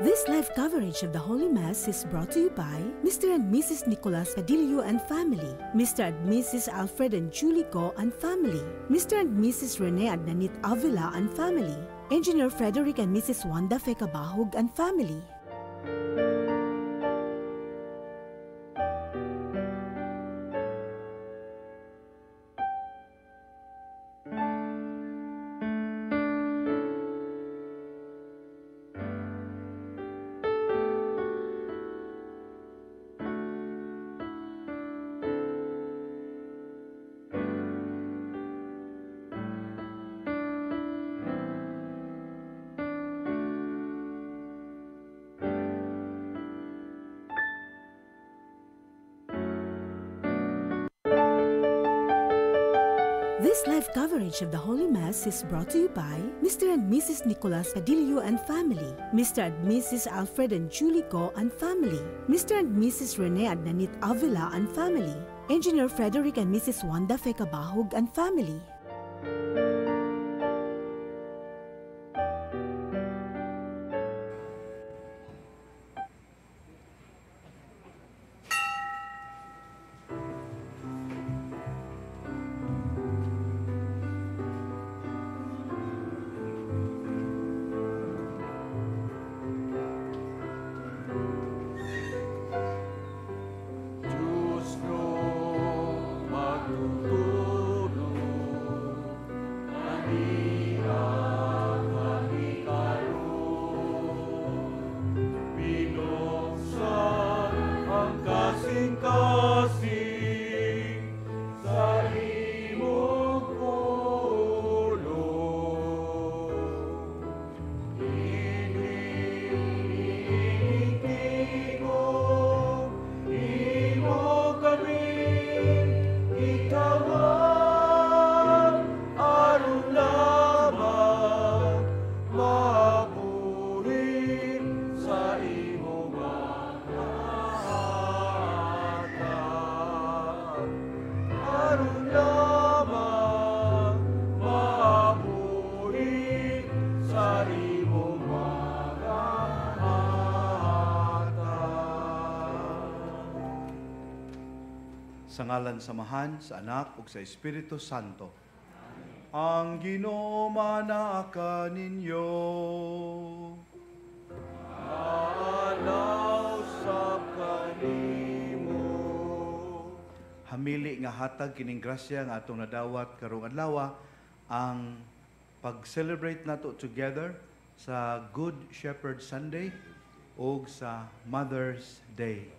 This live coverage of the Holy Mass is brought to you by Mr. and Mrs. Nicolas Padillo and family, Mr. and Mrs. Alfred and Julie Go and family, Mr. and Mrs. Rene and Nanit Avila and family, Engineer Frederick and Mrs. Wanda Fekabahog and family. This live coverage of the Holy Mass is brought to you by Mr. and Mrs. Nicolas Padillo and family, Mr. and Mrs. Alfred and Julie Go and family, Mr. and Mrs. Rene and Nanit Avila and family, Engineer Frederick and Mrs. Wanda Fekabahog and family. Sa ngalan samahan, sa Anak, ug sa Espiritu Santo. Ang Ginoo manaka ninyo. Alaw sa kanimo. Hamili nga hatag kining grasya nga atong nadawat karong adlaw ang pag-celebrate nato together sa Good Shepherd Sunday ug sa Mother's Day.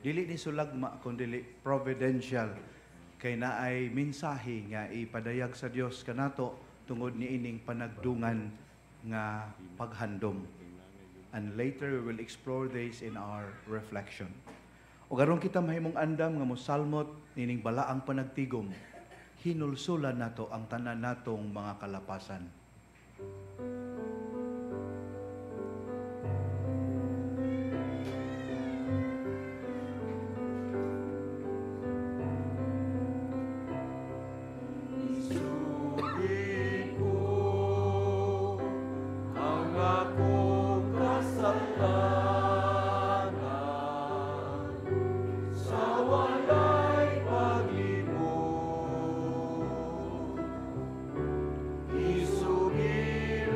Dili ni sulagma kundi providential kay naay mensahe nga ipadayag sa Dios kanato tungod ni ining panagdungan nga paghandom. And later we will explore this in our reflection. Ug aron kita mahimong andam nga mosalmot nining balaang panagtigom, hinulsulan nato ang tanan natong mga kalapasan. Isugid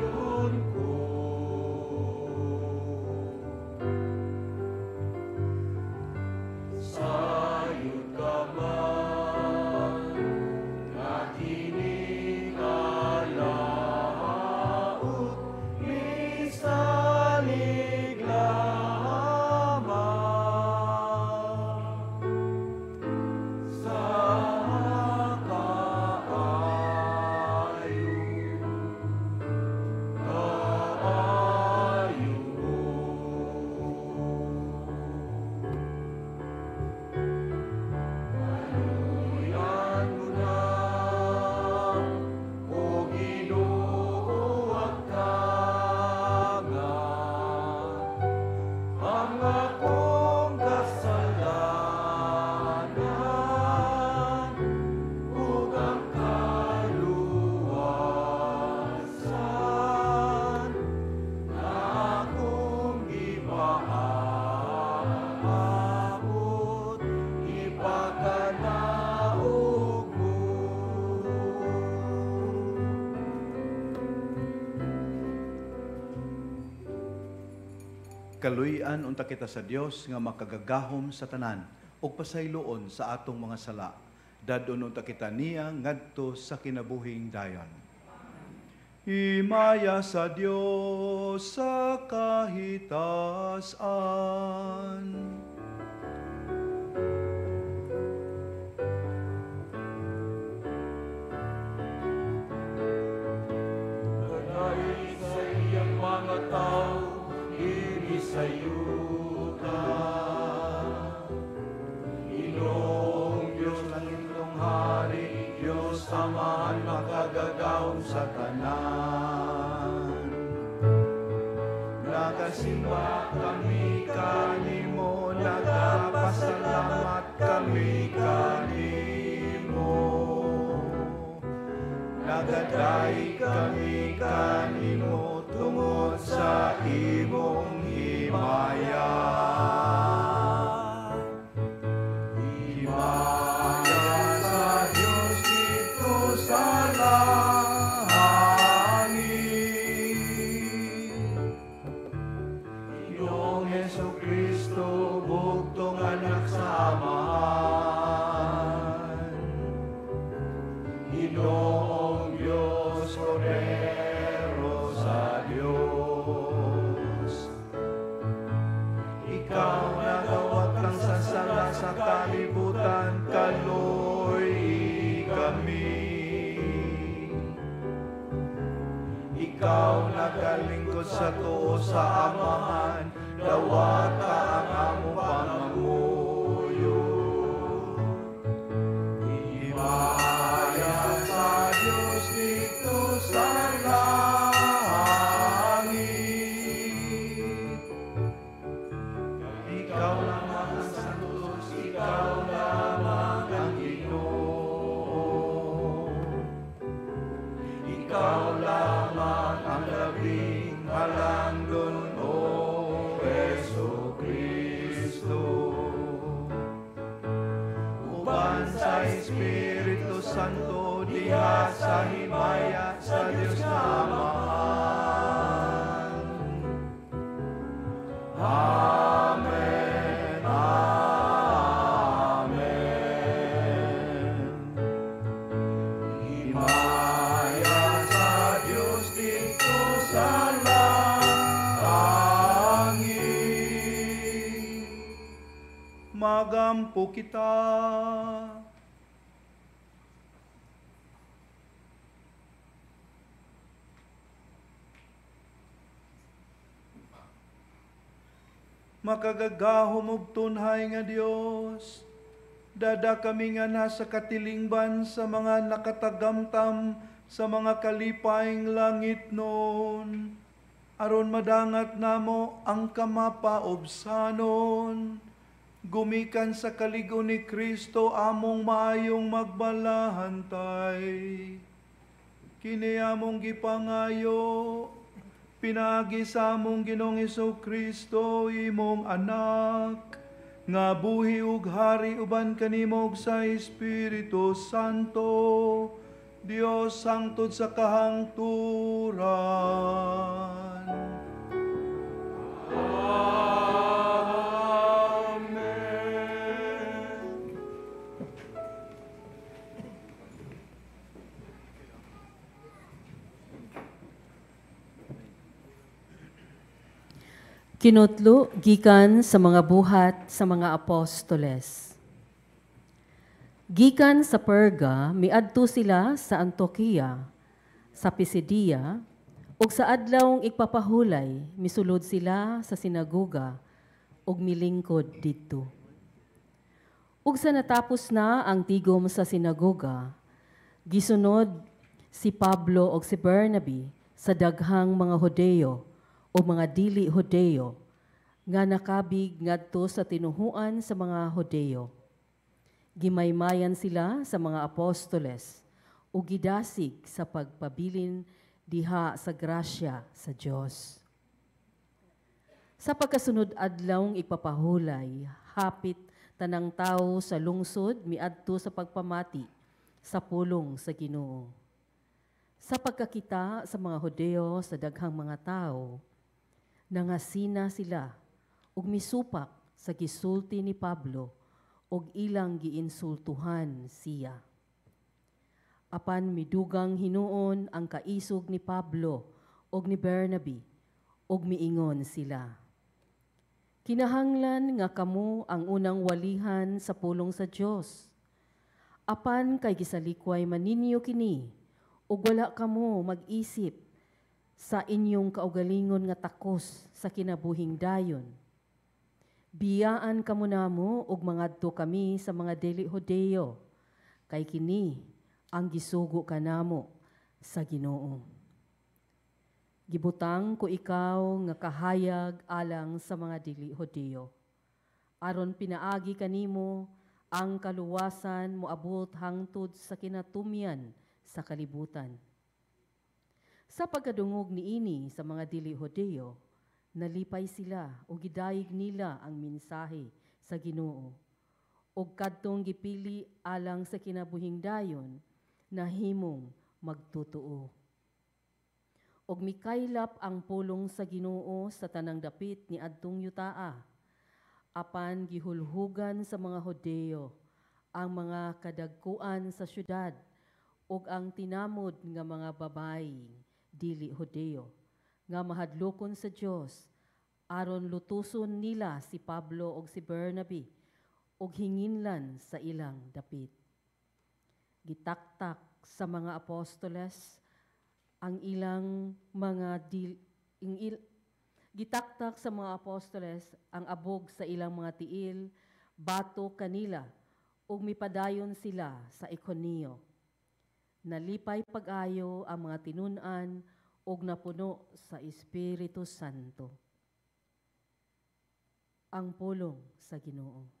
Kaluyan unta kita sa Dios nga makagagahom sa tanan ug pasayloon sa atong mga sala. Dadon unta kita niya ngadto sa kinabuhing dayon. Himaya sa Dios sa kahitasan. Sa yuta, Ginoong Diyos langitong hari, Diyos Amahan makagagahom sa tanan. Nagasimba kami kanimo, nagapasalamat kami kanimo. Nagaday kami kanimo tungod sa imong himaya. Himaya sa Diyos dito sa langit. Iyong Jesucristo, bugtong anak sa Amahan. Inoong Diyos, Cordero sa Diyos. Ikaw nagawat ng sasala sa kalibutan, kaluy kami. Ikaw nagalingkod sa tuo sa Amahan, dawat ka ang among pangamuyo. Himaya sa Diyos dito sa langit. Ikaw lamang ang Santos, ikaw lamang ang Ginoo. Ikaw lamang ang labing halangdon, O Jesucristo. Uban sa Espiritu Santo, diha sa himaya sa Diyos na Amahan. Amen. Amen. Himaya sa Diyos dito sa langit. Magampo kita. Makagagahom og tunhay nga Dios, dada kami nga nasa katilingban sa mga nakatagamtam sa mga kalipayng langit noon, aron madangat namo ang kamapaobsanon, gumikan sa kaligo ni Kristo among maayong magbalahantay. Kini among gipangayo, pinagi sa among Ginoong Jesucristo, imong anak, nga buhi ug hari uban kanimo sa Espiritu Santo, Dios hangtod sa kahangturan. Kinutlo gikan sa mga buhat sa mga apostoles. Gikan sa Perga, miadto sila sa Antioquia, sa Pisidia, ug sa adlawng igpapahulay, misulod sila sa sinagoga ug milingkod didto. Ug sa natapos na ang tigom sa sinagoga, gisunod si Pablo ug si Bernabe sa daghang mga Hodeo o mga dili Hodeo nga nakabig ngadto sa tinuhuan sa mga Hodeo. Gimaymayan sila sa mga apostoles o gidasig sa pagpabilin diha sa grasya sa Dios. Sa pagkasunod adlawng ipapahulay, hapit tanang tao sa lungsod miadto sa pagpamati sa pulong sa Ginoo. Sa pagkakita sa mga Hodeo sa daghang mga tao, nangasina sila ug misupak sa gisulti ni Pablo ug ilang giinsultuhan siya. Apan midugang hinuon ang kaisog ni Pablo ug ni Bernabe ug miingon sila, kinahanglan nga kamo ang unang walihan sa pulong sa Dios. Apan kay gisalikway maninyo kini ug wala kamo mag-isip sa inyong kaugalingon nga takos sa kinabuhing dayon. Biyaan kamo namo ug mangadto kami sa mga dili Hodeo, kay kini ang gisugo kanamo sa Ginoo. Gibutang ko ikaw nga kahayag alang sa mga dili Hodeo, aron pinaagi kanimo ang kaluwasan moabot hangtod sa kinatumyan sa kalibutan. Sa pagkadungog niini sa mga dili Hodeo, nalipay sila o gidayeg nila ang mensahe sa Ginoo ug kadtong gipili alang sa kinabuhing dayon na himong magtutuo. Og mikaylap ang pulong sa Ginoo sa tanang dapit ni adtong yutaa, apan gihulhugan sa mga Hodeo ang mga kadagkuan sa syudad ug ang tinamod nga mga babayi dili Hodeo nga mahadlokon sa Dios aron lutuson nila si Pablo ug si Bernabe ug hinginlan sa ilang dapit. Gitaktak sa mga apostoles ang ilang mga gitaktak sa mga apostoles ang abog sa ilang mga tiil bato kanila ug mipadayon sila sa Iconio. Nalipay pag-ayo ang mga tinun-an ug napuno sa Espiritu Santo. Ang pulong sa Ginoo.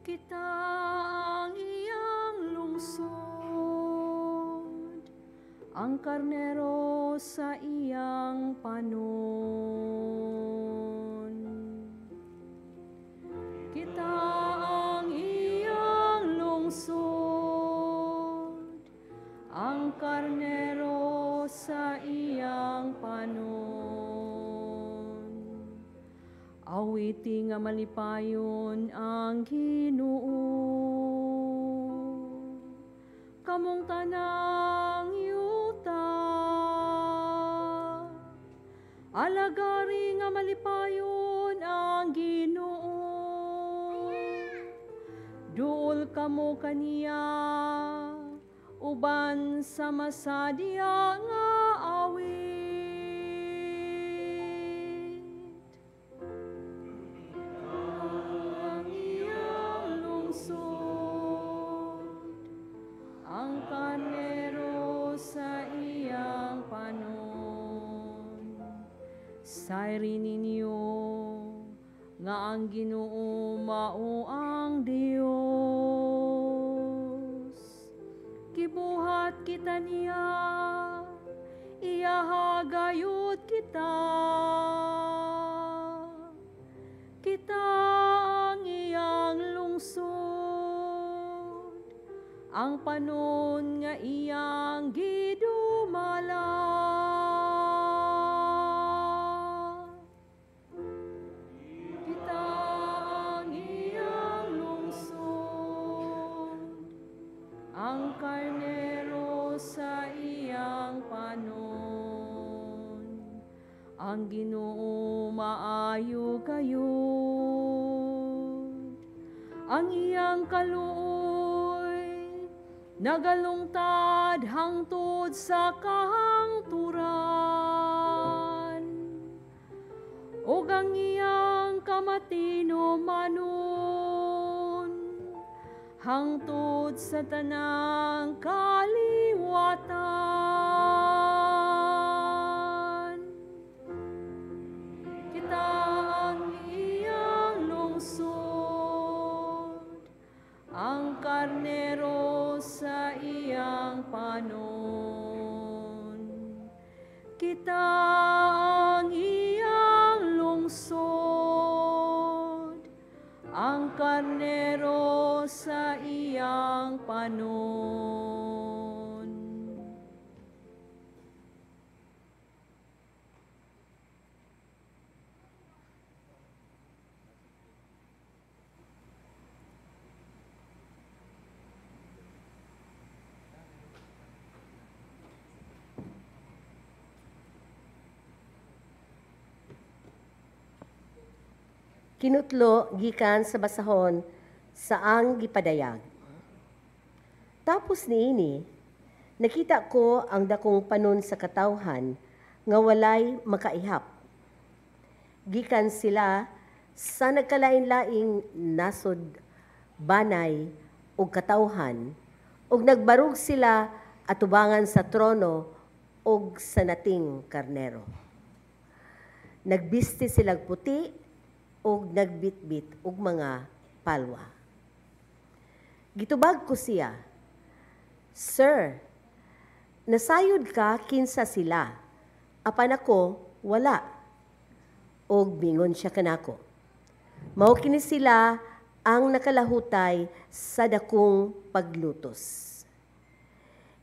Kita ang iyang lungsod, ang karnero sa iyang panon. Kita ang iyang lungsod, ang karnero sa iyang panon. Awiti nga malipayon ang Ginoo, kamong tanang yuta. Alagari nga malipayon ang Ginoo, duol kamo kaniya, uban sa masadya nga awit. Ang karnero sa iyang panon. Sayri ninyo nga ang Ginoo mao ang Dios. Kibuhat kita niya, iyahagayod kita. Kita ang iyang lungsod, ang panon nga iyang gidumala. Kita ang iyang lungsod, ang karnero sa iyang panon. Ang Ginoo maayo kayo, ang iyang kaluoy nagalungtad hangtod sa kahangturan, ug ang iyang kamatinomanon hangtod sa tanang kaliwatan. Kita ang iyang lungsod, ang karnero karnero sa iyang panon. Kinutlo gikan sa basahon saang gipadayag. Tapos niini, nakita ko ang dakong panon sa katawhan nga walay makaihap. Gikan sila sa nagkalain-laing nasod, banay ug katawhan, ug nagbarug sila atubangan sa trono ug sa nating karnero. Nagbiste silang puti ug nagbitbit og mga palwa. Gitubag ko siya, Sir, nasayod ka kinsa sila, apan ako wala. Og bingon siya kanako, mao kini sila ang nakalahutay sa dakong paglutos.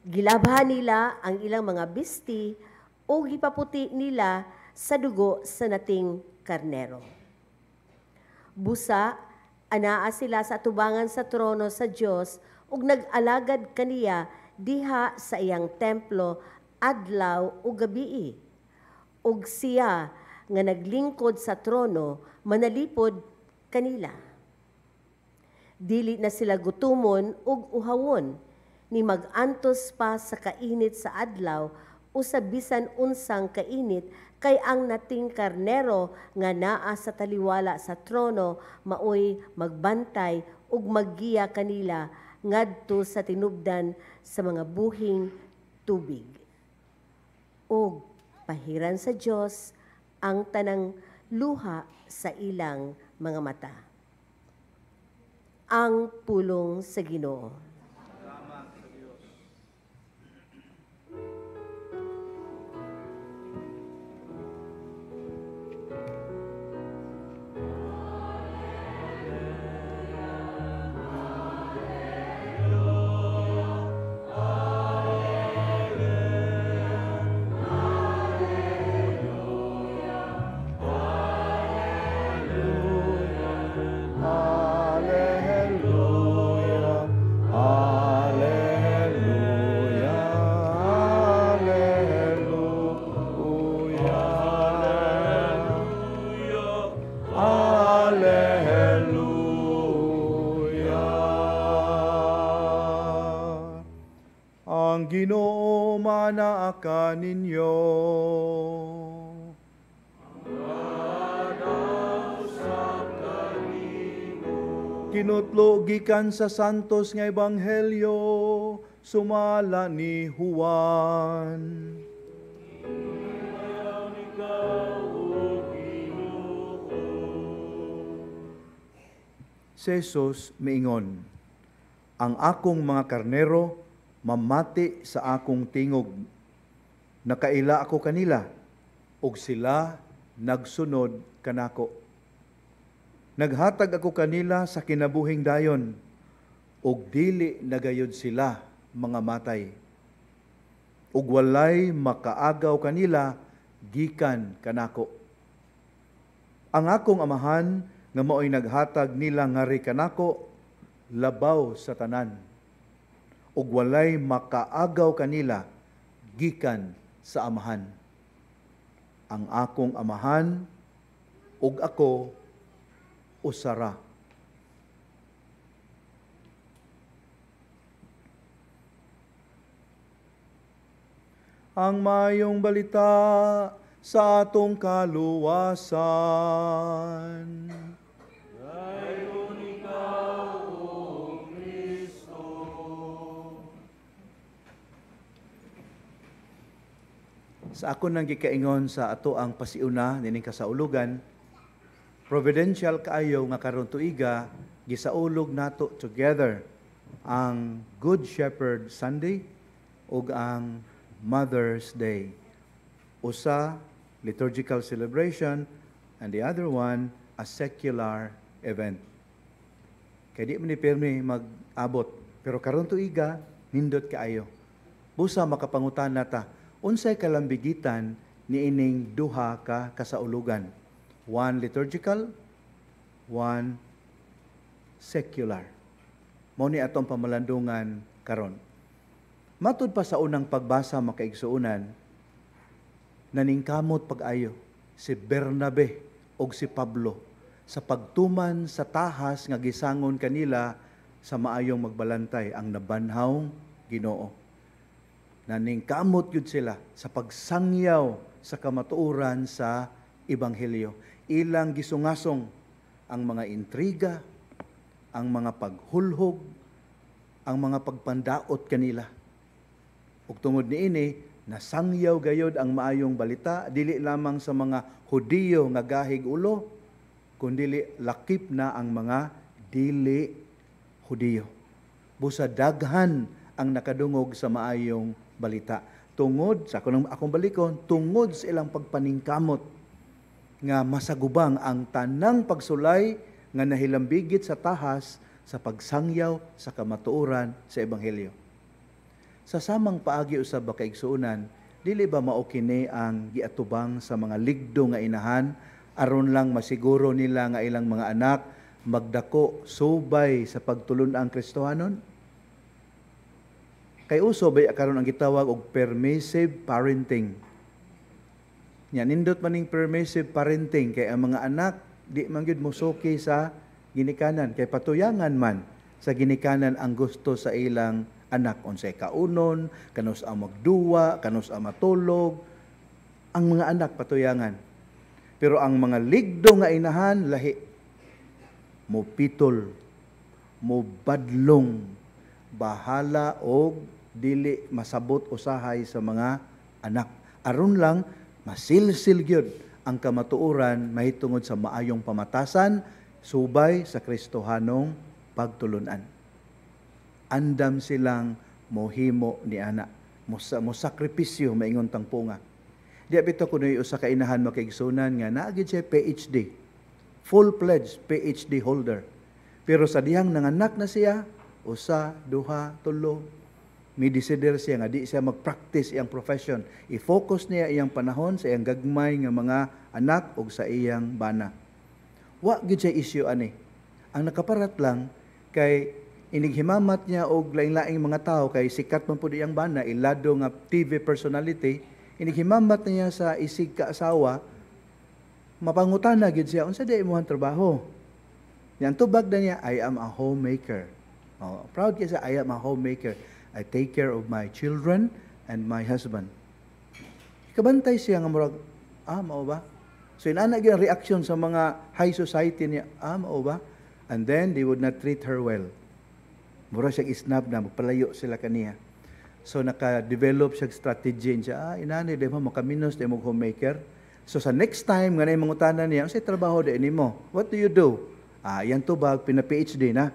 Gilabhan nila ang ilang mga bisti o gipaputi nila sa dugo sa nating karnero. Busa, anaa sila sa tubangan sa trono sa Dios ug nag-alagad kaniya diha sa iyang templo adlaw ug gabii. Ug siya nga naglingkod sa trono manalipod kanila. Dili na sila gutumon ug uhawon ni mag-antos pa sa kainit sa adlaw o sa bisan unsang kainit kay ang nating karnero nga naa sa taliwala sa trono maoy magbantay ug maggiya kanila ngadto sa tinubdan sa mga buhing tubig. Ug pahiran sa Dios ang tanang luha sa ilang mga mata. Ang pulong sa Ginoo. Ang Ginoo manaa ninyo. Kinutlo gikan sa santos nga ebanghelyo sumala ni Juan. Si Jesus miingon, ang akong mga karnero mamati sa akong tingog. Nakaila ako kanila, ug sila nagsunod kanako. Naghatag ako kanila sa kinabuhing dayon, ug dili nagayod sila mga matay. Ug walay makaagaw kanila gikan kanako. Ang akong amahan nga mao'y naghatag nila ngari kanako, labaw sa tanan. Ug walay makaagaw kanila gikan sa amahan. Ang akong amahan ug ako usara. Ang mayong balita sa atong kaluwasan. Sa ako nang gikaingon sa ato ang pasiuna nining kasaulugan, providential kaayo nga karon tuiga gisaulog nato together ang Good Shepherd Sunday ug ang Mother's Day. Usa liturgical celebration and the other one a secular event. Kaya di man ni permi mag-abot. Pero karon tuiga, nindot kaayo. Busa makapangutan nata, unsay kalambigitan ni ining duha ka kasaulugan. One liturgical, one secular. Mao ni atong pamalandungan karon. Matud pa sa unang pagbasa makaigsuunan, naningkamot pag-ayo si Bernabe o si Pablo sa pagtuman sa tahas nga gisangon kanila sa maayong magbalantay ang nabanhawng Ginoo. Naningkamot yun sila sa pagsangyaw sa kamatuoran sa Ebanghelyo. Ilang gisungasong ang mga intriga, ang mga paghulhog, ang mga pagpandaot kanila. Ug tungod niini, nasangyaw gayod ang maayong balita, dili lamang sa mga Hudiyo nga gahig ulo, kundi lakip na ang mga dili Hudiyo. Busa daghan ang nakadungog sa maayong balita. Tungod, sa akong balikon, tungod sa ilang pagpaningkamot nga masagubang ang tanang pagsulay nga nahilambigit sa tahas sa pagsangyaw sa kamatuoran sa Ebanghelyo. Sa samang paagi usab ba kaigsuunan, dili ba mao kini ang giatubang sa mga ligdo nga inahan aron lang masiguro nila nga ilang mga anak magdako subay sa pagtulon ang Kristohanon? Kay uso bay karon ang gitawag og permissive parenting. Nya nindot maning permissive parenting kay ang mga anak di man gyud mosuki sa ginikanan kay patuyangan man sa ginikanan ang gusto sa ilang anak, unsay kaunon, kanus ang magduwa, kanus ang matulog, ang mga anak patuyangan. Pero ang mga ligdo nga inahan lahi, mo pitol, mo badlong, bahala og dili masabot usahay sa mga anak. Aron lang masilsil gyud ang kamatuoran mahitungod sa maayong pamatasan subay sa Kristohanong pagtulunan. Andam silang mohimo ni ana, mo sakripisyo maingon tang punga. Di bitaw kunoy usa ka inahan makaigsunan nga naagid siya PhD, full-fledged PhD holder. Pero sa dihang nanganak na siya, usa, duha, tulo, may desider siya nga di siya mag-practice iyang profession. I-focus niya iyang panahon sa iyang gagmay nga mga anak o sa iyang bana. Wa gid siya issue ani. Ang nakaparat lang kay inighimamat niya og laing-laing mga tao kay sikat man pud iyang bana, ilado nga TV personality, inighimamat niya sa isig kaasawa, mapangutana gid siya unsa di imong trabaho. Yan tubag na niya, I am a homemaker. Oh, proud siya, I am a homemaker. I take care of my children and my husband. Kabantay siya nga murag, mao ba? So inana gyud reaction sa mga high society niya, mao ba? And then they would not treat her well. Mura siya isnab na, magpalayo sila kaniya. So naka-develop siya strategy siya, inani, di mo makaminos, di mo homemaker. So sa next time, nga na yung mangutanan niya, say trabaho din mo. What do you do? Yan tubag, pina-PhD na.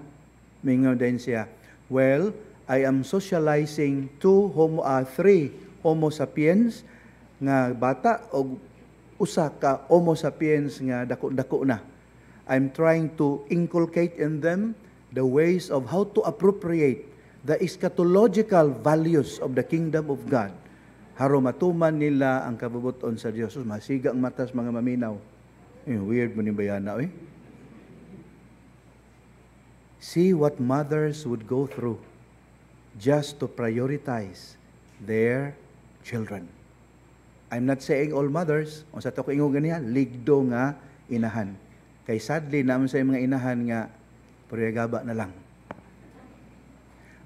Mingaw din siya, well, I am socializing three Homo sapiens nga bata o usa ka Homo sapiens nga dako-dako na. I'm trying to inculcate in them the ways of how to appropriate the eschatological values of the kingdom of God. Haro matuman nila ang kabubuton sa Dios. Masiga ang matas mga maminaw. Weird mo ni bayana, eh? See what mothers would go through just to prioritize their children. I'm not saying all mothers, o sa to ko ingon ganiha, ligdo nga inahan. Kay sadly naman sa mga inahan nga puriyagaba na lang.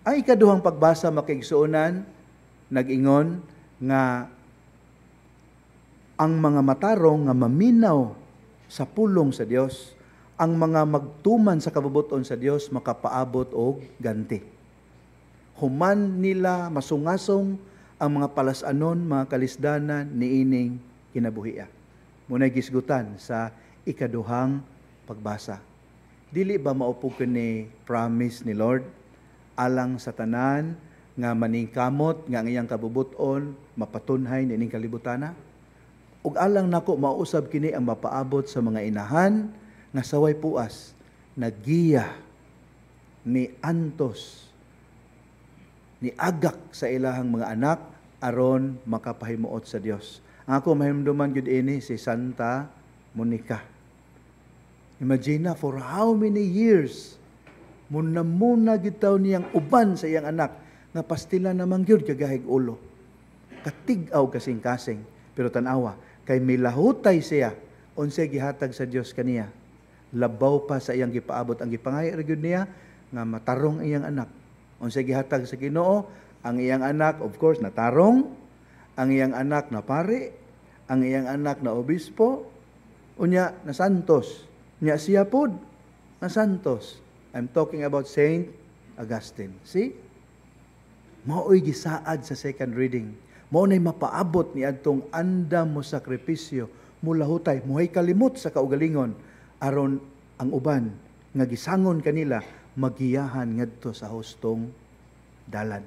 Ay ikaduhang pagbasa makaigsuonan, nag-ingon nga ang mga matarong nga maminaw sa pulong sa Dios, ang mga magtuman sa kabubuton sa Dios makapaabot og ganti. Human nila masungasong ang mga palasanon, mga kalisdanan niining kinabuhiya. Muna'y gisgutan sa ikaduhang pagbasa. Dili ba maupog ni promise ni Lord alang sa tanan nga maningkamot nga ang iyang kabubuton mapatunhay niining kalibutana? Ug alang nako mausab kini ang mapaabot sa mga inahan nga saway puas, naggiya ni antos, ni agak sa ilahang mga anak, aron makapahimuot sa Dios. Ang ako mahimduman gyud ini si Santa Monica. Imagine na, for how many years, muna gitaw niyang uban sa iyang anak, nga pastila naman gyud kagahig ulo. Katigaw kasing-kasing. Pero tanawa, kay milahutay siya, unsay gihatag sa Dios kaniya. Labaw pa sa iyang gipaabot ang gipangaya ra gyud niya, nga matarong iyang anak. Unsay gihatag sa Ginoo, ang iyang anak, of course, natarong, ang iyang anak na pari, ang iyang anak na obispo, unya na santos, nya siya pod na santos. I'm talking about Saint Augustine. See? Mao'y gisaad sa second reading. Mao nay mapaabot ni adtong andam mo sakripisyo, mulahutay, muhay kalimot sa kaugalingon, aron ang uban nga gisangon kanila magiyahan ngadto sa hustong dalan.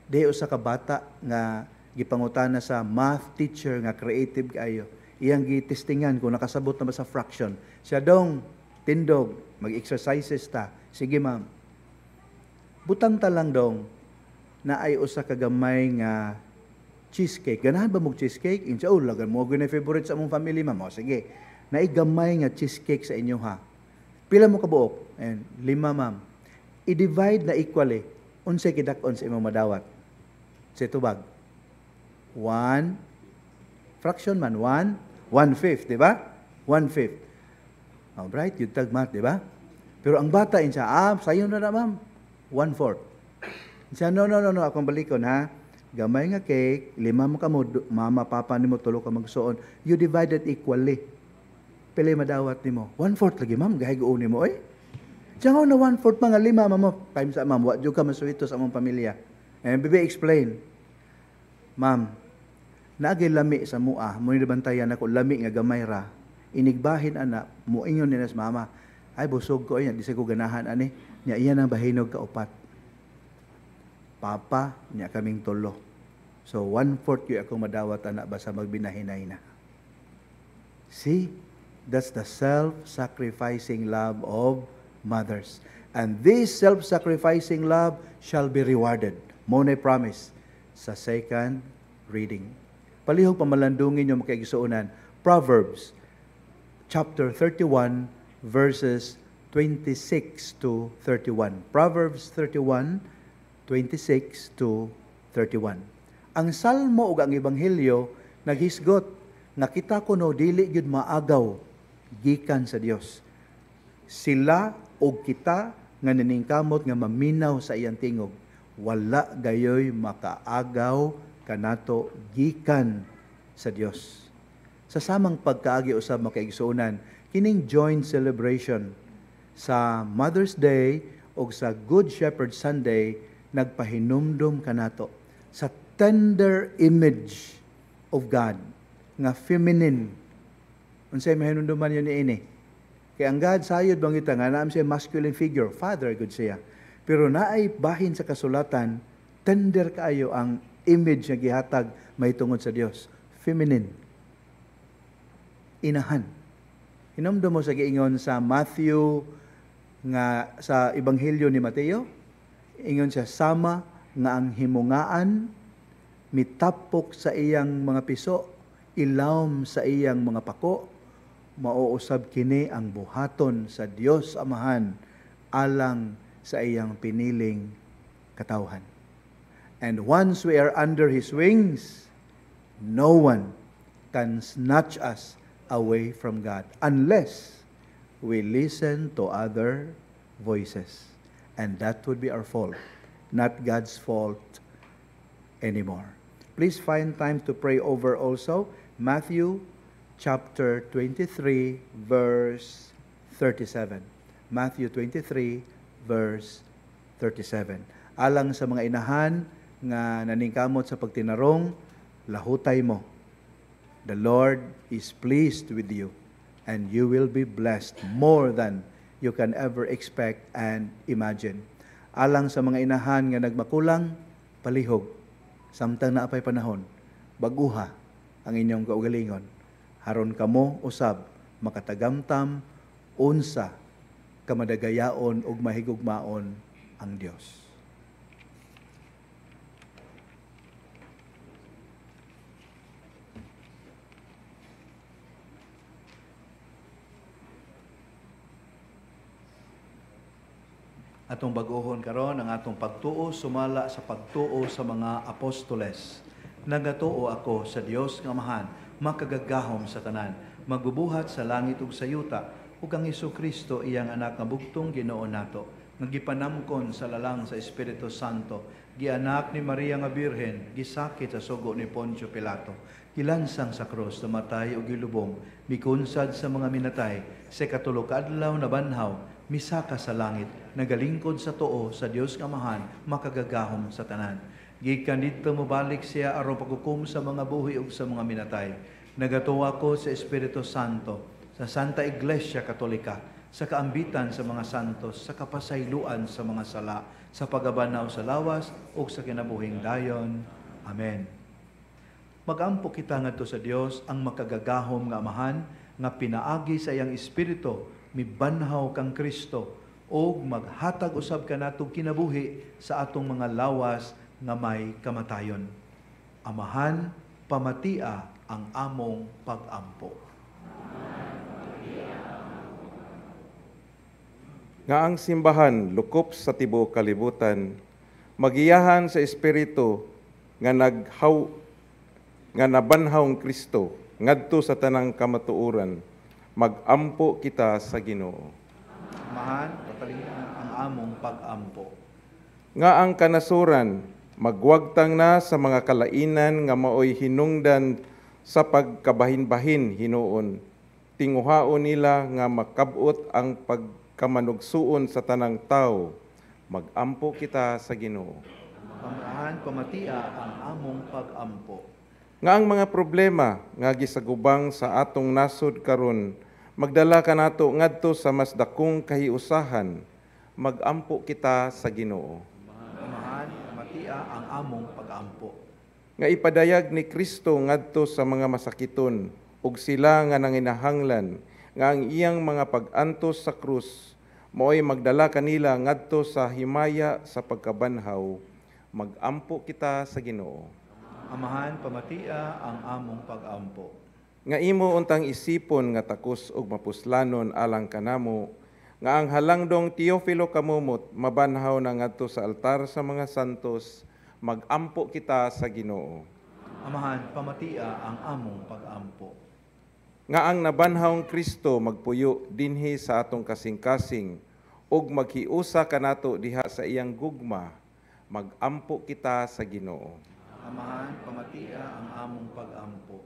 Deyo sa kabata nga gipangutana sa math teacher nga creative kaayo. Iyang gitestingan kung nakasabot na ba sa fraction. Siya dong tindog, mag-exercises ta. Sige ma'am. Butang ta lang dong na ay usa ka gamay nga cheesecake. Ganahan ba mong cheesecake? Insa lagan mo gyud na favorite sa among family ma'am. O sige. Naigamay nga cheesecake sa inyo ha. Pila mo kabuok? And 5 ma'am. I-divide na equally. Unsay kidak-on sa imong madawat? Sa tubag. 1 fraction man 1/5, di ba? 1/5. Oh, right, yung tagmat, di ba? Pero ang bata insa, sayo na ma'am. 1/4. Insa, no, akong balikon ha. Gamay nga cake, 5 mo kamo, mama, papa nimo, tulo ka magsuon. You divide it equally. Pili madawat nimo. 1/4 lagi ma'am, gahigoon nimo, oy. Diyan na 1/4 mga 5, ma'am, time sa ma'am, wa ka masuito sa among pamilya. And bibi explain. Ma'am, naagay lami sa mua, mo ni bantayan ako lami nga gamay ra. Inigbahin ana, muingon ni nas mama. Ay busog ko ayan, di sa ko ganahan ani. Nya iyan ang bahinog ka upat. Papa, nya kaming tulo. So 1/4 yung akong madawat ana basta magbinahinay na. See, that's the self-sacrificing love of mothers. And this self-sacrificing love shall be rewarded. Mo na promise sa second reading. Palihog pamalandungin yung makikisuunan. Proverbs chapter 31 verses 26 to 31. Proverbs 31, 26 to 31. Ang salmo ug ang ebanghelyo naghisgot nga kita kuno dili gyud maagaw gikan sa Dios. Sila ug kita nga naningkamot nga maminaw sa iyang tingog, wala gayoy makaagaw kanato gikan sa Dios. Sa samang pagkaagi usab makaigsuonan, kining joint celebration sa Mother's Day o sa Good Shepherd Sunday nagpahinumdum kanato sa tender image of God nga feminine. Unsay mahinumduman yun ini? Kaya ang God sayod bangita nga naam siya masculine figure, father good siya. Pero naay bahin sa kasulatan, tender kaayo ang image nga gihatag mahitungod sa Dios. Feminine. Inahan. Hinumdum mo sa giingon sa Matthew nga sa Ebanghelyo ni Mateo, ingon siya sama nga ang himungaan mitapok sa iyang mga piso, ilawom sa iyang mga pako, mauusab kini ang buhaton sa Dios Amahan alang sa iyang piniling katawhan. And once we are under His wings, no one can snatch us away from God unless we listen to other voices. And that would be our fault, not God's fault anymore. Please find time to pray over also Matthew chapter 23 verse 37. Matthew 23 verse 37. Alang sa mga inahan nga naningkamot sa pagtinarong, lahutay mo. The Lord is pleased with you and you will be blessed more than you can ever expect and imagine. Alang sa mga inahan nga nagmakulang, palihog. Samtang naapay panahon, baguha ang inyong kaugalingon. Haron kamo usab makatagamtam unsa kamadagayaon ug mahigugmaon ang Dios. Atong bag-ohon karon ang atong pagtuo sumala sa pagtuo sa mga apostoles. Nagatuo ako sa Dios nga Amahan, makagagahom sa tanan, magbubuhat sa langit ug sa yuta, ug ang Hesukristo iyang anak nga bugtong Ginoo nato, nga gipanamkon sa lalang sa Espiritu Santo, gianak ni Maria nga Birhen, gisakit sa sugo ni Poncio Pilato, gilansang sa krus, namatay ug gilubong, mikunsad sa mga minatay, sa katulog ka adlaw na banhaw, misaka sa langit, nagalingkod sa tuo sa Dios nga Amahan, makagagahom sa tanan. Gikan dito mobalik siya aron paghukom sa mga buhi ug sa mga minatay. Nagatuwa ko sa Espiritu Santo, sa Santa Iglesia Katolika, sa kaambitan sa mga santos, sa kapasayloan sa mga sala, sa pagabanaw sa lawas ug sa kinabuhing dayon. Amen. Magampo kita ngadto sa Dios ang makagagahom nga Amahan, nga pinaagi sa iyang Espiritu, mibanhaw kang Kristo, o maghatag usab ka natong kinabuhi sa atong mga lawas nga may kamatayon. Amahan, pamatia ang among pag-ampo. Nga ang simbahan lukop sa tibuok kalibutan, magiyahan sa Espiritu nga nabanhawng Kristo ngadto sa tanang kamatuoran, mag-ampo kita sa Ginoo. Amahan, patalingan ang among pag-ampo. Nga ang kanasuran, magwagtang na sa mga kalainan nga maoy hinungdan sa pagkabahin-bahin hinuon. Tinguhaon nila nga makabot ang pagkamanugsuon sa tanang tao. Mag-ampo kita sa Ginoo. Amahan, pamatia ang among pag-ampo. Nga ang mga problema nga gisagubang sa atong nasod karon, magdala ka nato ngadto sa mas dakong kahiusahan, mag-ampo kita sa Ginoo. Amahan, pamatia ang among pag-ampo. Nga ipadayag ni Kristo ngadto sa mga masakiton, ug sila nga nanginahanglan, nga ang iyang mga pag-antos sa krus, mo'y magdala kanila ngadto sa himaya sa pagkabanhaw, mag-ampo kita sa Ginoo. Amahan, pamatia ang among pag-ampo. Nga imo untang isipon nga takos og mapuslanon alang kanamo, nga ang halangdong Teofilo kamumot mabanhaw na ngadto sa altar sa mga santos, mag-ampo kita sa Ginoo. Amahan, pamatia ang among pag-ampo. Nga ang nabanhawng Kristo magpuyo dinhi sa atong kasing-kasing, ug maghiusa kanato diha sa iyang gugma, mag-ampo kita sa Ginoo. Amahan, pamatia ang among pag-ampo.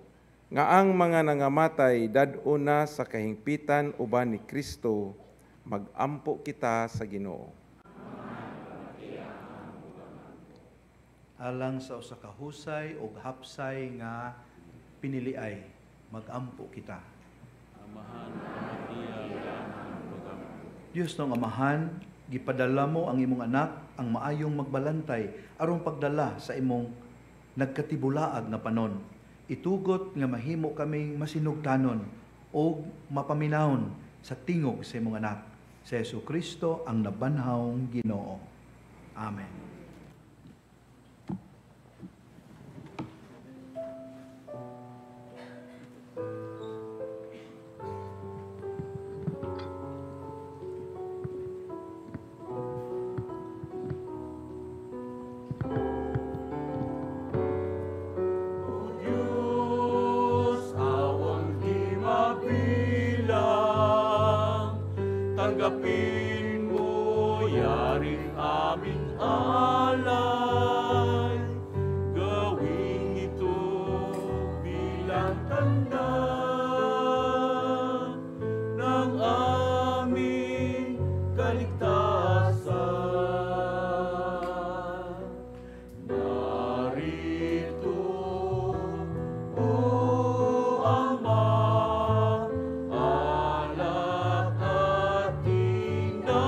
Nga ang mga nangamatay dadto na sa kahingpitan uban ni Kristo, mag-ampo kita sa Ginoo. Alang sa usa ka husay ug hapsay nga piniliay, mag-ampo kita. Amahan, pamatia ang pag-ampo. Diyos ng Amahan, gipadala mo ang imong anak ang maayong magbalantay aron pagdala sa imong nagkatibulaag na panon. Itugot nga mahimo kaming masinugtanon o mapaminahon sa tingog sa imong anak, sa Hesukristo ang nabanhawng Ginoo. Amen. Tanggapin mo yaring aming alay, gawin ito bilang tanda ng aming kaligtasan. Narito, O Ama, alak at tindahan.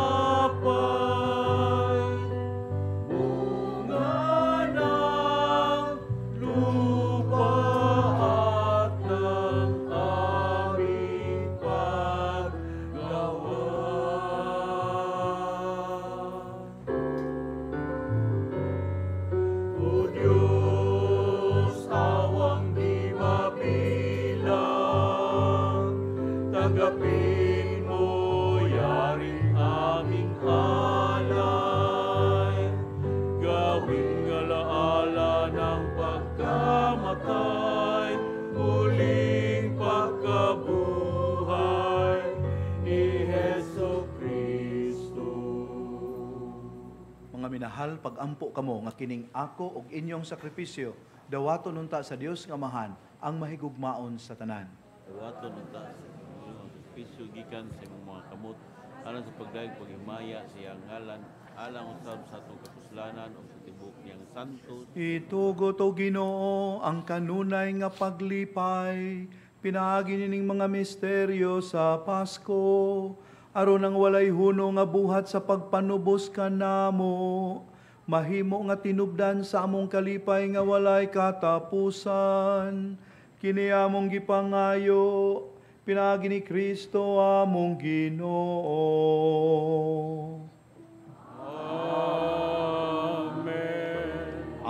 minahal pag-ampo kamo nga kining ako ug inyong sakripisyo dawaton unta sa Dios nga Amahan ang mahigugmaon sa tanan. Dawaton unta sa inyong sakripisyo gikan sa imong mga kamot alang sa pagdayeg paghimaya sa iyang ngalan alang usab sa atong kapuslanan ug sa tibuok niyang santos. Itugot o Ginoo ang kanunay nga paglipay, pinaagi nining mga misteryo sa Pasko, aron ang walay huno nga buhat sa pagpanubos kanamo, mahimo nga tinubdan sa among kalipay nga walay katapusan, kini among gipangayo, pinaagi ni Kristo among Ginoo.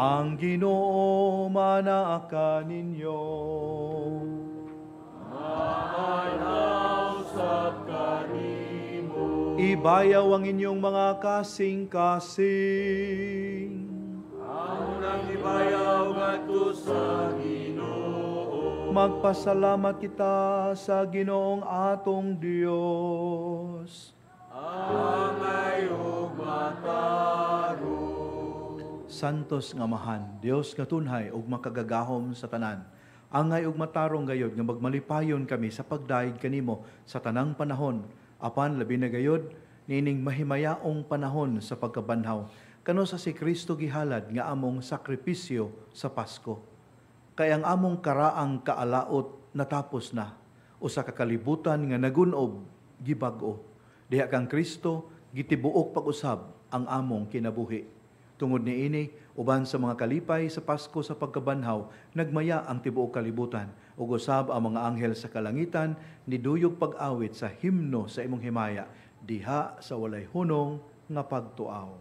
Ang Ginoo manaa ninyo. Maanausap kanimo. Ibayaw ang inyong mga kasing-kasing. Amo nang ibayaw ngadto sa Ginoo. Magpasalamat kita sa Ginoong atong Dios. Angay ug mataro. Santos nga Amahan, Dios nga tunhay ug makagagahom sa tanan. Angay ug matarong gayod nga magmalipayon kami sa pagdaig kanimo sa tanang panahon. Apan labi na gayod nining mahimayaong panahon sa pagkabanhaw. Kano sa si Kristo gihalad nga among sakripisyo sa Pasko. Kay ang among karaang kaalaot natapos na. Usa ka kalibutan nga nagunob gibag-o. Diha kang Kristo gitibuok pag-usab ang among kinabuhi. Tungod niini, uban sa mga kalipay sa Pasko sa pagkabanhaw, nagmaya ang tibuok kalibutan. Ug usab ang mga anghel sa kalangitan, niduyog pag-awit sa himno sa imong himaya, diha sa walay hunong nga pagtuaw.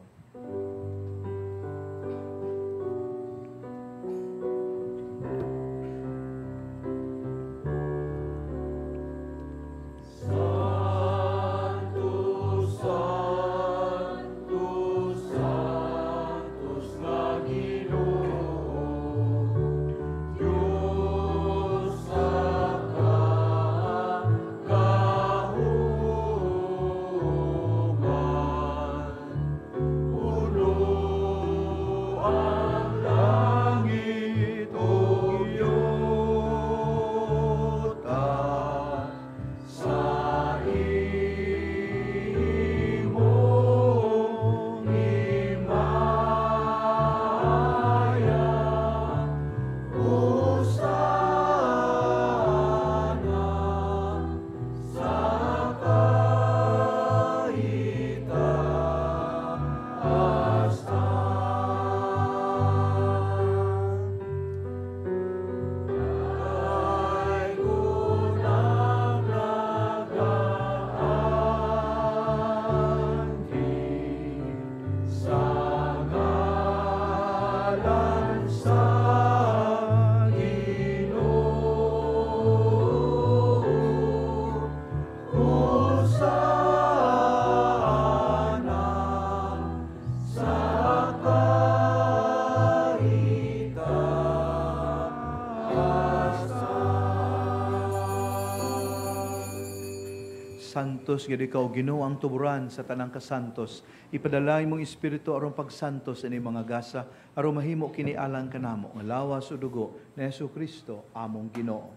Santos gid ikaw Ginoo ang tuburan sa tanang kasantos. Ipadalay mong espiritu aron pagsantos ini mga gasa aron mahimo kini alang kanamo nga lawas o dugo ni Jesucristo among Ginoo.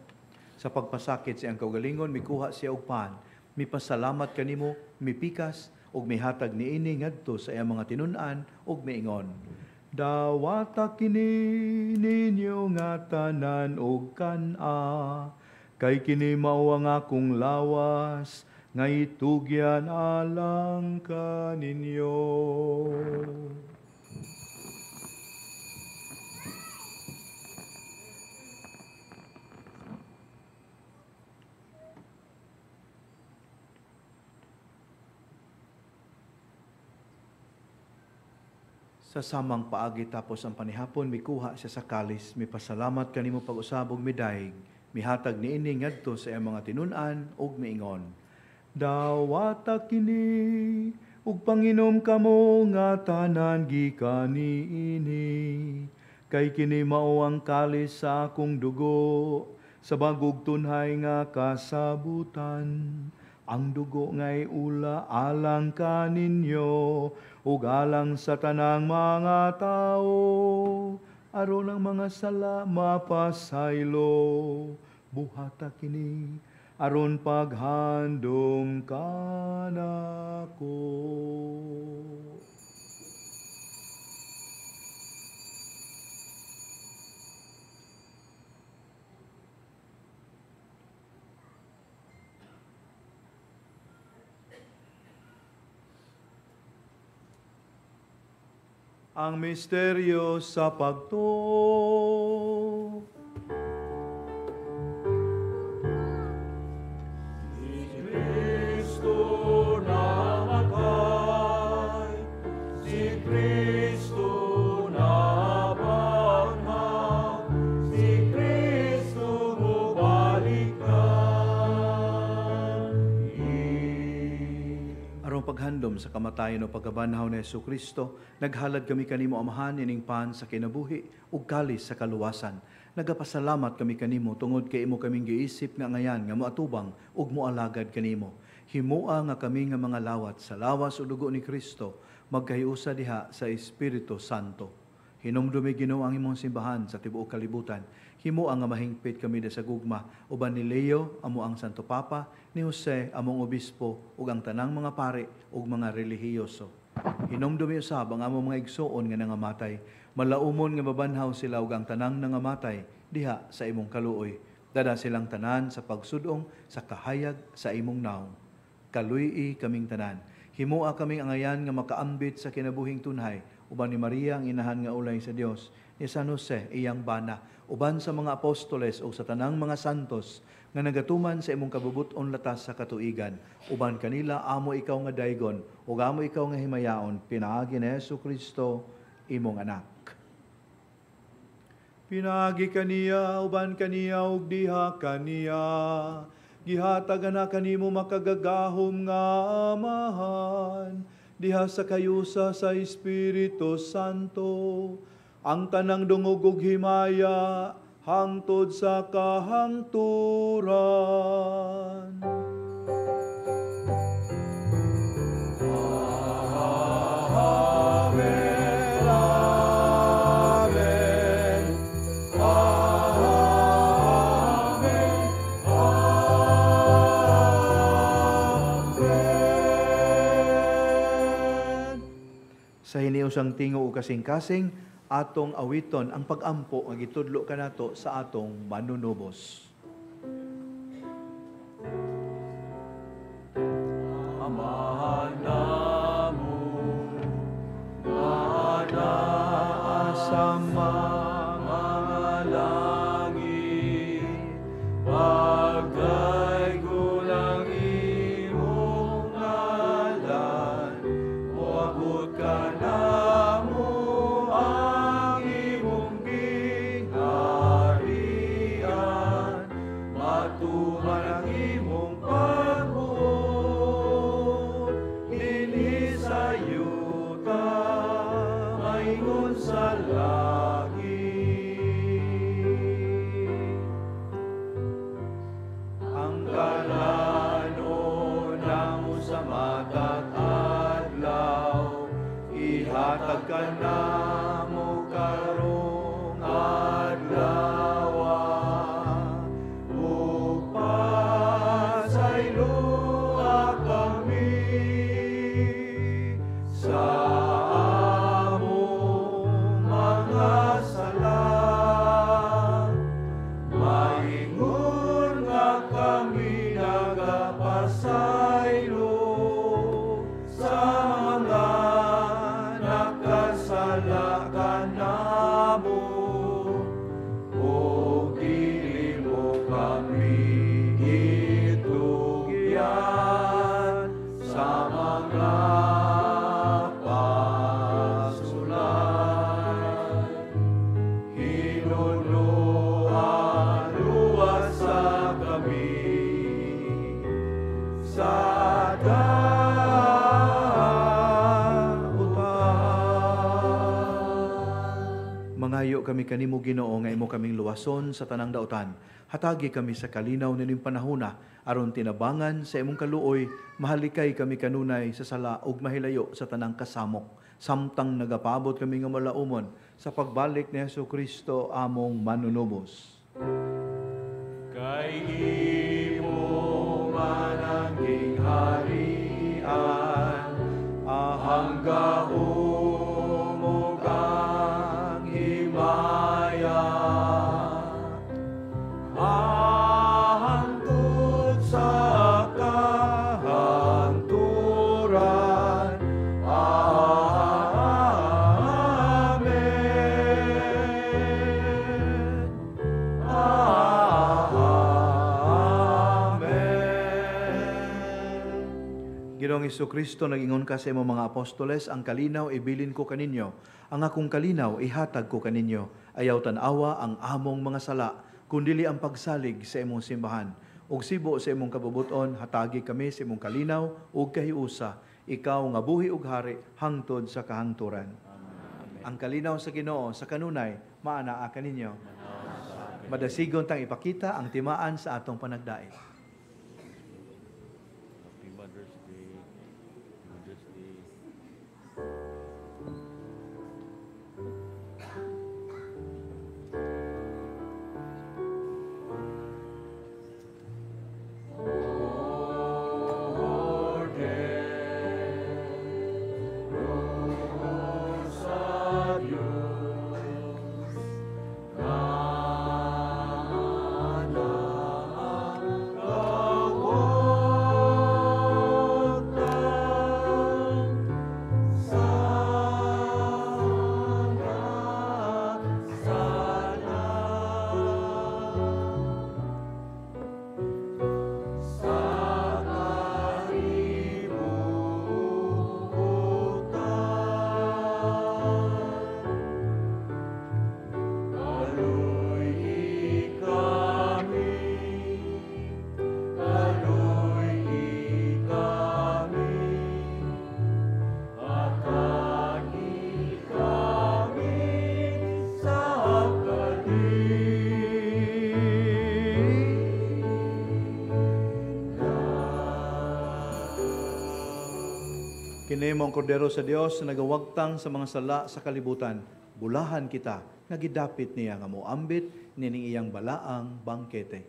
Sa pagpasakit sa iyang kaugalingon mikuha siya og pan, mipasalamat kanimo, mipikas ug mihatag niini ngadto sa iyang mga tinun-an ug miingon. Dawata kini ninyo nga tanan og kan-a, kay kini mao ang akong lawas nga itugyan alang kaninyo. Sa samang paagi tapos ang panihapon, mikuha siya sa kalis, mipasalamat kanimo pag-usabog midaig, mihatag niini ngadto sa iyang mga tinun-an ug miingon. Dawata kini ug panginom kamo nga tanan gikan niini, kay kini mao ang kalis sa akong dugo sa bagog tunhay nga kasabutan ang dugo ngay ula alang kaninyo, ug alang sa tanang mga tao, aron ang mga sala mapasaylo, buhata kini, aron paghandom kanako. Ang misteryo sa pagtuo. Si Kristo namatay, si Kristo nabanhaw, si Kristo mubalikan. Arong paghandom sa kamatayon o pagkabanhaw ni Jesucristo, naghalad kami kanimo amahan ining pan sa kinabuhi ug kalis sa kaluwasan. Nagapasalamat kami kanimo tungod kay imo kaming giisip nga ngayan nga moatubang ug moalagad kanimo. Himua nga kami nga mga lawat sa lawas o dugo ni Kristo magkahiusa diha sa Espiritu Santo. Hinumdumi Ginoo ang imong simbahan sa tibuok kalibutan. Himua nga mahingpit kami sa gugma uban ni Leo amo ang Santo Papa, ni Jose among obispo ug ang tanang mga pari ug mga relihiyoso. Hinumdumi usab ang among mga igsoon nga nangamatay, malaumon nga mabanhaw sila ug ang tanang nangamatay diha sa imong kaluoy. Dada silang tanan sa pagsudong sa kahayag sa imong naong. Kaluy-i kaming tanan. Himua kaming angayan nga makaambit sa kinabuhing tunhay uban ni Maria ang inahan nga ulay sa Dios, ni San Jose iyang bana, uban sa mga apostoles o sa tanang mga santos nga nagatuman sa imong kabubuton latas sa katuigan, uban kanila amo ikaw nga daygon ug amo ikaw nga himayaon, pinaagi ni Jesucristo imong anak. Pinaagi kaniya uban kaniya ug diha kaniya, gihatagan na kanimo makagagahom nga amahan, diha sa kayusa sa Espiritu Santo, ang tanang dungog ug himaya hangtod sa kahangturan. Amen, amen, amen, amen. Sa hiniusang tingo o kasing-kasing, atong awiton ang pag-ampo nga gitudlo kanato sa atong manunubos. Amahan namon nga naa sa mga langit, pagdaygon ang imong ngalan, moabot ka namo ang imong gingharian, matuman ang imong pagbuot, dinhi sa yuta, maingon sa langit. Ang kalanon namo sa matag adlaw, ihatag ka namo karong adlaw, ug pasaylo kami sa among mga sala, maingon nga kami nagapasaylo sa mga nakasala kanamo, ug dili mo kami itugyan sa mga pasulan. Hinunluan luwas sa kami sa mangayo kami kanimo Ginoo nga imo kaming luwason sa tanang daotan. Hatagi kami sa kalinaw nining panahona Aron tinabangan sa imong kaluoy, mahalikay kami kanunay sa sala ug mahilayo sa tanang kasamok. Samtang nagapabot kami nga malaumon sa pagbalik ni Jesucristo among manunubos. Kay imo mananging harian, hanggang umog ang himaya. Hangtod sa kahanturan. Amen. Amen. Ginoong Jesucristo, nag-ingon ka sa imong mga apostoles, ang kalinaw ibilin ko kaninyo, ang akong kalinaw ihatag ko kaninyo. Ayaw tan-awa ang among mga sala, kundili ang pagsalig sa imong simbahan. Ug sibo sa imong kabubuton, hatagi kami sa imong kalinaw ug kahiusa. Ikaw nga buhi ug hari hangtod sa kahangturan. Amen. Ang kalinaw sa Ginoo sa kanunay maanaa kaninyo. Madasigon tang ipakita ang timaan sa atong panagdait. Happy Mother's Day. Mother's Day. Kini mong kordero sa Dios na nagawagtang sa mga sala sa kalibutan. Bulahan kita nga gidapit niya nga moambit nining iyang balaang bangkete.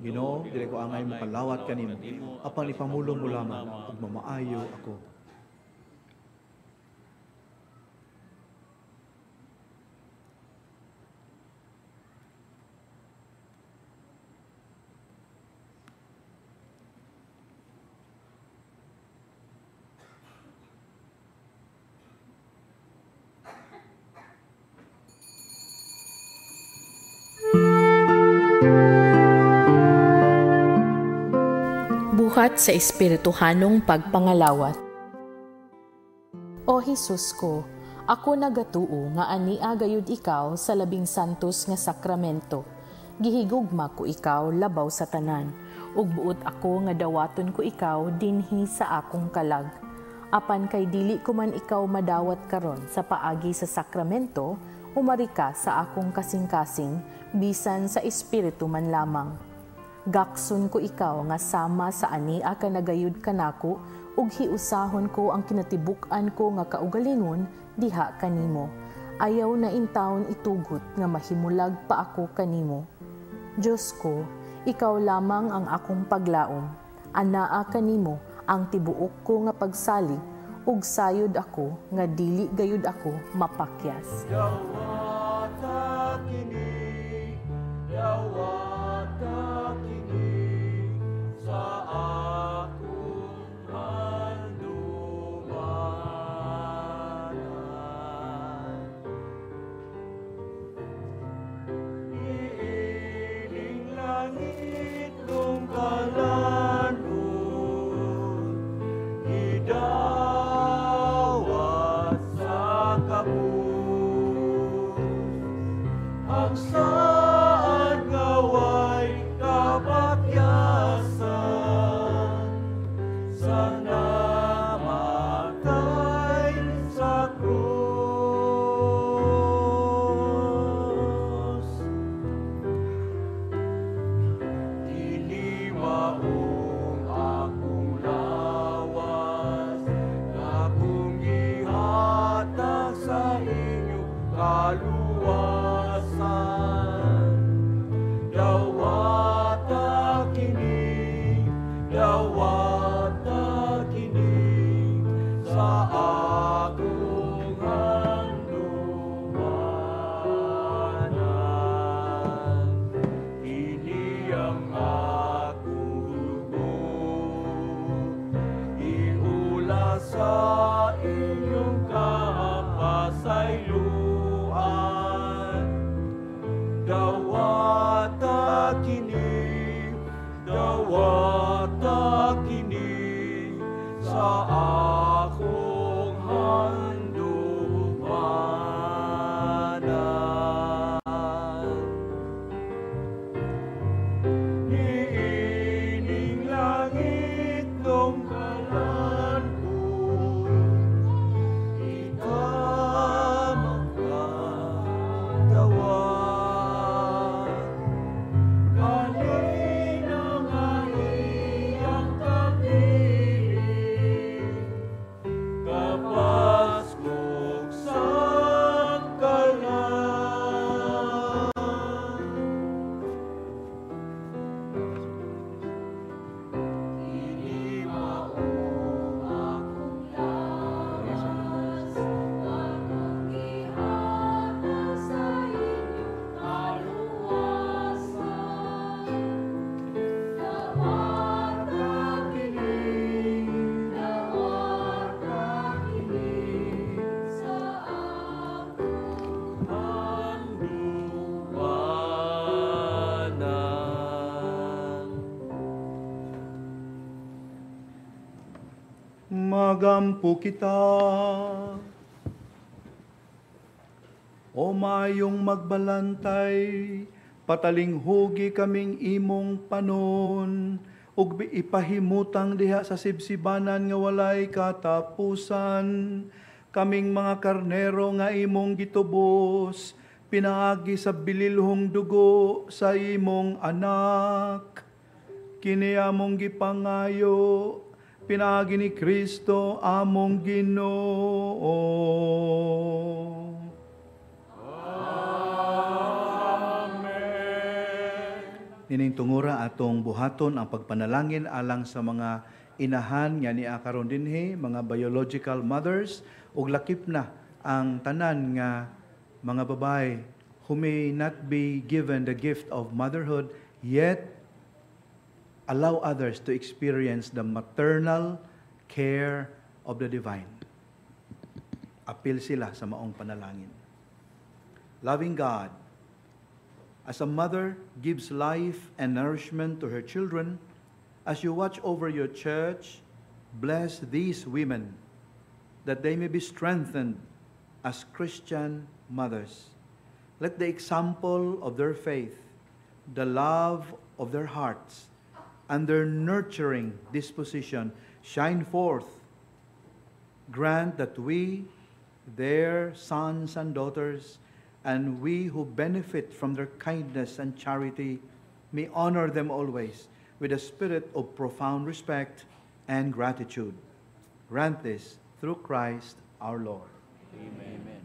Ginoo, dili ko angay makalawat kanimo, apan ipamulong mo lamang ug mamaayo ako. Buhat sa espirituhanong pagpangalawat. O Jesus ko, ako nagatuo nga ania gayud ikaw sa labing santos nga sakramento. Gihigugma ko ikaw labaw sa tanan, ug buot ako nga dawaton ko ikaw dinhi sa akong kalag. Apan kay dili ko man ikaw madawat karon sa paagi sa sakramento, umari ka sa akong kasing-kasing, bisan sa espiritu man lamang. Gakson ko ikaw nga sama sa ania ka nagayud kanako ug hiusahon ko ang kinatibuk-an ko nga kaugalingon diha kanimo. Ayaw na intawon itugot nga mahimulag pa ako kanimo. Diyos ko, ikaw lamang ang akong paglaom. Anaa kanimo ang tibuok ko nga pagsalig ug sayod ako nga dili gayud ako mapakyas. Yawata kini, yawata kini sa akong handumanan. Iiling langit nung kalanon, idawat sa kapus, ang sa inyong kapasayloan. Dawata kini sa akong handumanan. Niining langit nung kalan ko, kita magkatawad. Kanina nga iyang kapiling, kapaskog sa kalan. Hindi maong akong lawas, anong ihata sa inyong kaluwasan. Dawata kini sa akong handumanan. Magampo kita, o mayong magbalantay, patalinghugi kaming imong panon, ug ipahimutang diha sa sibsibanan nga walay katapusan, kaming mga karnero nga imong gitubos, pinaagi sa bililhong dugo sa imong anak. Kini among gipangayo, pinaagi ni Kristo among Ginoo. Nining tungura atong buhaton ang pagpanalangin alang sa mga inahan nga ni akaron dinhi, mga biological mothers, ug lakip na ang tanan nga mga babae who may not be given the gift of motherhood, yet allow others to experience the maternal care of the divine. Apil sila sa maong panalangin. Loving God, as a mother gives life and nourishment to her children, as you watch over your church, bless these women that they may be strengthened as Christian mothers. Let the example of their faith, the love of their hearts, and their nurturing disposition shine forth. Grant that we, their sons and daughters, and we who benefit from their kindness and charity may honor them always with a spirit of profound respect and gratitude. Grant this through Christ our Lord. Amen.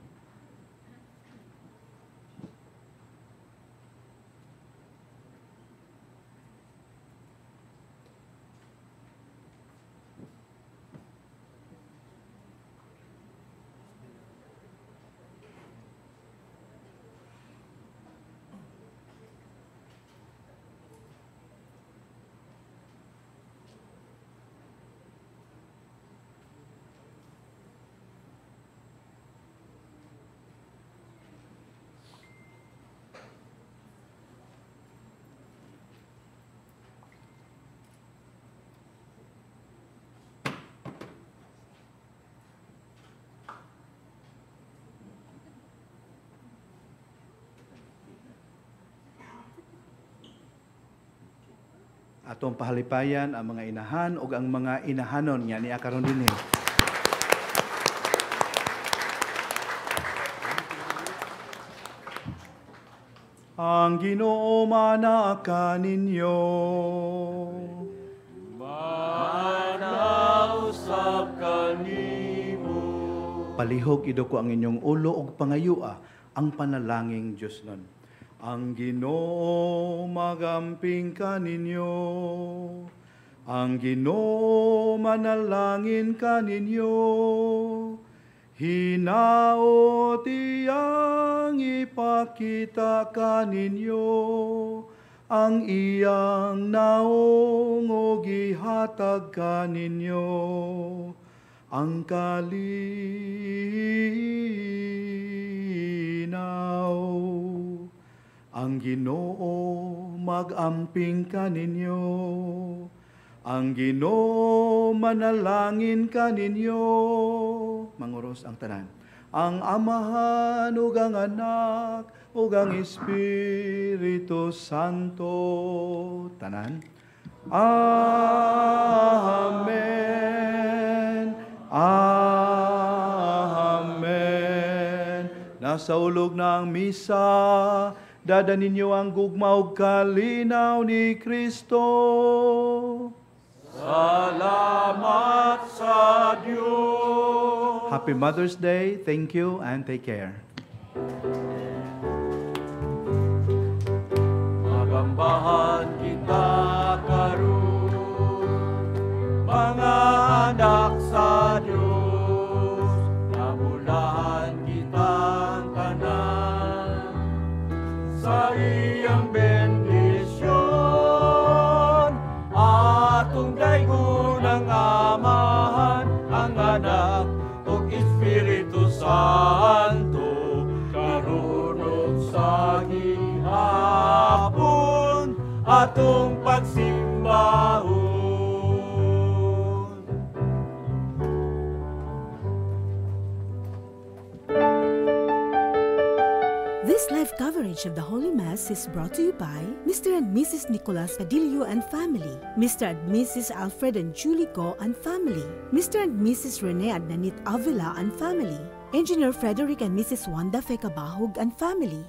Atong pahalipayan ang mga inahan ug ang mga inahanon nga niya karon dinhi. Ang Ginoo manaka ninyo. Manausap kanimo. Palihog idoko ang inyong ulo ug pangayua ang panalangin Dios nun. Ang Ginoo magamping kaninyo. Ang Ginoo manalangin kaninyo. Hinaot iyang ipakita kaninyo. Ang iyang naong o gihatag kaninyo. ang kalinaw. Ang Ginoo mag-amping kaninyo, ang Ginoo manalangin kaninyo. Manguros ang tanan. Ang Amahan ug ang Anak ug ang Espiritu Santo. Tanan. Amen. Amen. Nasa ulog na ang misa, dada ninyo ang gugma ug kalinaw ni Kristo. Salamat sa Diyos. Happy Mother's Day. Thank you and take care. Magambahan kita karon, mga anak sa Diyos, namulahan kitang tanan sa iyang bendisyon. Atong daygon ang Amahan, ang Anak ug Espiritu Santo, karon ug sa gihapon atong pagsimbahon. This live coverage of the Holy Mass is brought to you by Mr. and Mrs. Nicolas Padillo and family, Mr. and Mrs. Alfred and Julie Go and family, Mr. and Mrs. Rene and Nanit Avila and family, Engineer Frederick and Mrs. Wanda Fecabahog and family.